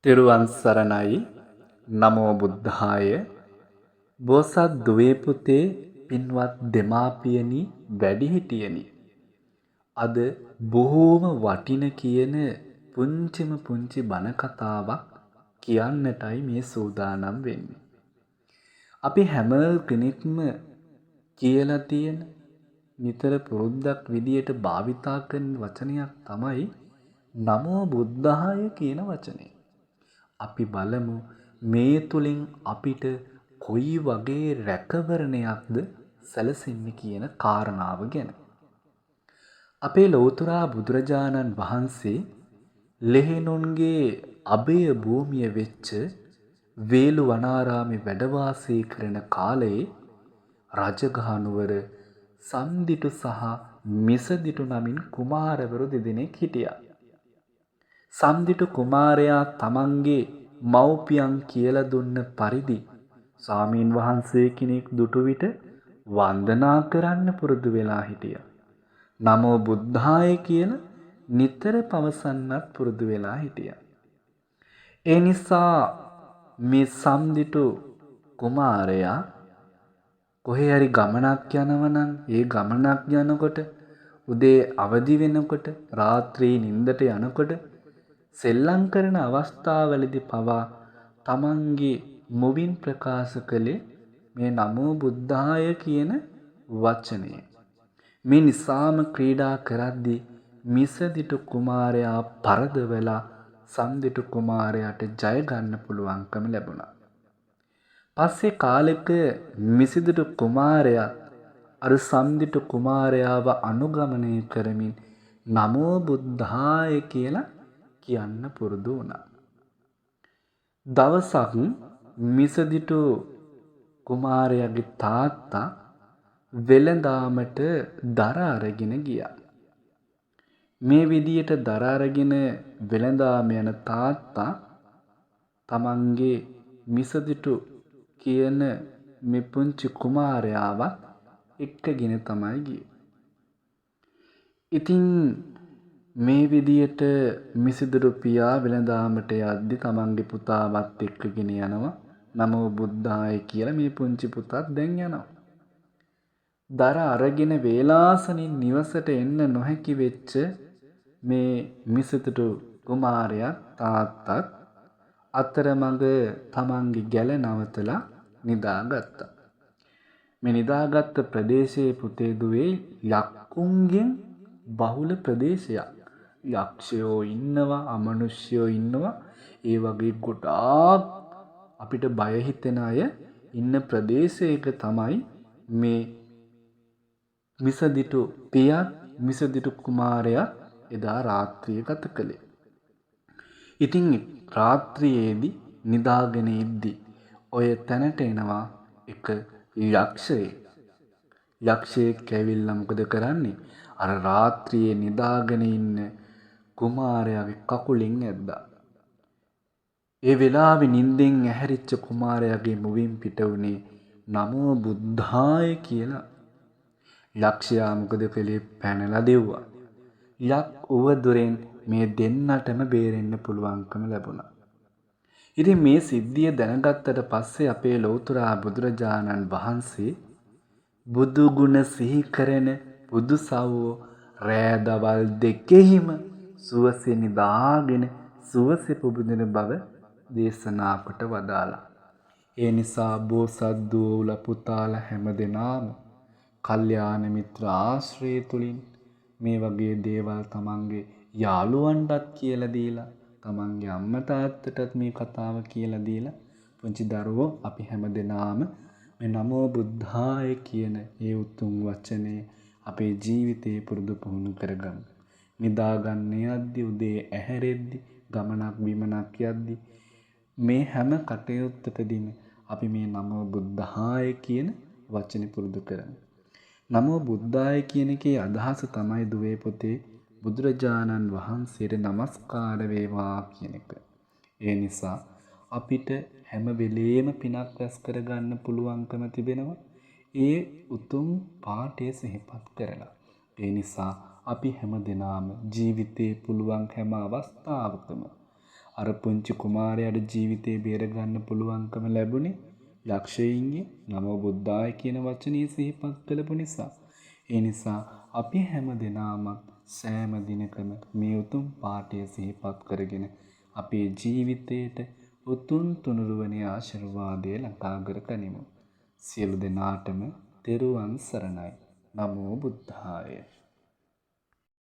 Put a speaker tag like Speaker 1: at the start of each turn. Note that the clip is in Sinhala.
Speaker 1: තෙරුවන් සරණයි. නමෝ බුද්ධාය. බෝසත් දුවේ පුතේ, පින්වත් දෙමාපියනි, වැඩිහිටියනි. අද බොහෝම වටින කියන පුංචිම පුංචි බණ කතාවක් කියන්නටයි මේ සූදානම් වෙන්නේ. අපි හැම කෙනෙක්ම කියලා තියෙන නිතර පුරුද්දක් විදියට භාවිතා කරන වචනයක් තමයි නමෝ බුද්ධාය කියන වචනේ. අපි බලමු මේ තුලින් අපිට කොයි වගේ රැකවරණයක්ද සැලසෙන්නේ කියන කාරණාව ගැන. අපේ ලෞතර බුදුරජාණන් වහන්සේ ලෙහෙණුන්ගේ අභය භූමිය වෙච්ච වේලු වනාරාමේ වැඩ වාසය කරන කාලයේ රජගහ නුවර සම්දිටු සහ මිසදිටු නමින් කුමාරවරු දෙදෙනෙක් හිටියා. සම්දිටු කුමාරයා තමන්ගේ මව්පියන් කියලා දුන්න පරිදි ස්වාමීන් වහන්සේ කෙනෙක් දුටු විට වන්දනා කරන්න පුරුදු වෙලා හිටියා. නමෝ බුද්ධාය කියලා නිතර පවසන්නත් පුරුදු වෙලා හිටියා. ඒ නිසා මේ සම්දිටු කුමාරයා කොහේ හරි ගමනක් යනවා නම් ඒ ගමනක් යනකොට උදේ අවදි වෙනකොට රාත්‍රී නිින්දට යනකොට සෙල්ලම් කරන අවස්ථාවලදී පවා තමන්ගේ මුවින් ප්‍රකාශ කළේ මේ නමෝ බුද්ධාය කියන වචනය. මේ නිසාම ක්‍රීඩා කරද්දී මිසදිටු කුමාරයා පරදවලා සම්දිටු කුමාරයාට ජය ගන්න පුළුවන්කම ලැබුණා. පස්සේ කාලෙක මිසදිටු කුමාරයා අර සම්දිටු කුමාරයාව අනුගමනය කරමින් නමෝ බුද්ධාය කියලා කියන්න පුරුදු වුණා. දවසක් මිසදිටු කුමාරයාගේ තාත්තා වෙළඳාමට දර අරගෙන ගියා. මේ විදියට දර අරගෙන වෙළඳාම යන තාත්තා තමන්ගේ මිසදිටු කියන මේ පුංචි කුමාරයාවත් එක්කගෙන තමයි ගියේ. ඉතින් මේ විදියට මිසදිටු පියා වෙළඳාමට යද්දි තමන්ගේ පුතාවත් එක්කගෙන යනවා. නමෝ බුද්ධාය කියලා මේ පුංචි පුතත් දැන් යනවා. දර අරගෙන වේලාසනින් නිවසට එන්න නොහැකි වෙච්ච මේ මිසදිටු කුමාරයා තාත්තත් අතරමඟ තමන්ගේ ගැල නවතලා නිදාගත්තා. මේ නිදාගත්ත ප්‍රදේශයේ පුතේ දුවේ යක්කුන්ගෙන් බහුල ප්‍රදේශයක්. යක්ෂයෝ ඉන්නවා, අමනුෂ්‍යයෝ ඉන්නවා. ඒ වගේ ගොඩාක් අපිට බය හිතෙන අය ඉන්න ප්‍රදේශයක තමයි මේ මිසදිටු පියත් මිසදිටු කුමාරයා එදා රාත්‍රිය ගත කළේ. ඉතින් රාත්‍රියේදී නිදාගෙන ඉද්දි ඔය තැනට එනවා එක යක්ෂයෙක්. යක්ෂයෙක් ඇවිල්ලා මොකද කරන්නේ? අර රාත්‍රියේ නිදාගෙන ඉන්න කුමාරයාගේ කකුලෙන් ඇද්දා. ඒ වෙලාවේ නිින්දෙන් ඇහැරිච්ච කුමාරයාගේ මුවින් පිට වුණේ නමෝ බුද්ධාය කියලා. යක්ෂයා මොකද කළේ? පැනලා දෙව්වා. යක් උවදුරෙන් මේ දෙන්නටම බේරෙන්න පුළුවන්කම ලැබුණා. ඉතින් මේ සිද්ධිය දැනගත්තට පස්සේ අපේ ලෞතර බුදුරජාණන් වහන්සේ බුදු ගුණ සිහි කරන බුදු සව්වෝ රෑ දවල් දෙකෙහිම සුවසේ නිදාගෙන සුවසේ පුබුදෙන බව දේශනා කොට වදාළා. ඒ නිසා බෝසත් දුවලා පුතාලා හැමදෙනාම කල්යාණ මිත්‍ර ආශ්‍රය තුලින් මේ වගේ දේවල් තමන්ගේ යාළුවන්ටත් කියලා දීලා තමන්ගේ අම්මා තාත්තටත් මේ කතාව කියලා දීලා පුංචි දරුවෝ අපි හැමදෙනාම මේ නමෝ බුද්ධාය කියන ඒ උතුම් වචනේ අපේ ජීවිතේ පුරුදු පුහුණු කරගමු. නිදාගන්න යද්දි උදේ ඇහැරෙද්දි ගමනක් බිමනක් යද්දි මේ හැම කටයුත්තකදීම අපි මේ නමෝ බුද්ධාය කියන වචනේ පුරුදු කරමු. නමෝ බුද්ධාය කියන එකේ අදහස තමයි දුවේ පුතේ බුදුරජාණන් වහන්සේට নমස්කාර වේවා කියන එක. ඒ නිසා අපිට හැම වෙලේම පිනක් රැස් කරගන්න පුළුවන්කම තිබෙනවා. ඒ උතුම් පාඨය සිහිපත් කරලා. ඒ නිසා අපි හැම දිනම ජීවිතේ පුළුවන් හැම අවස්ථාවකම අර පුංචි කුමාරයාට ජීවිතේ බේරගන්න පුළුවන්කම ලැබුණේ යක්ෂයින්ගේ නමෝ බුද්ධාය කියන වචනේ සිහිපත් කළපු නිසා. ඒ නිසා අපි හැම දිනම සෑම දිනකම මේ උතුම් පාඨය සිහිපත් කරගෙන අපේ ජීවිතයට උතුම් තුනුරුවනේ ආශිර්වාදය ලංකා කර ගනිමු. සියලු දෙනාටම තෙරුවන් සරණයි. නමෝ බුද්ධාය.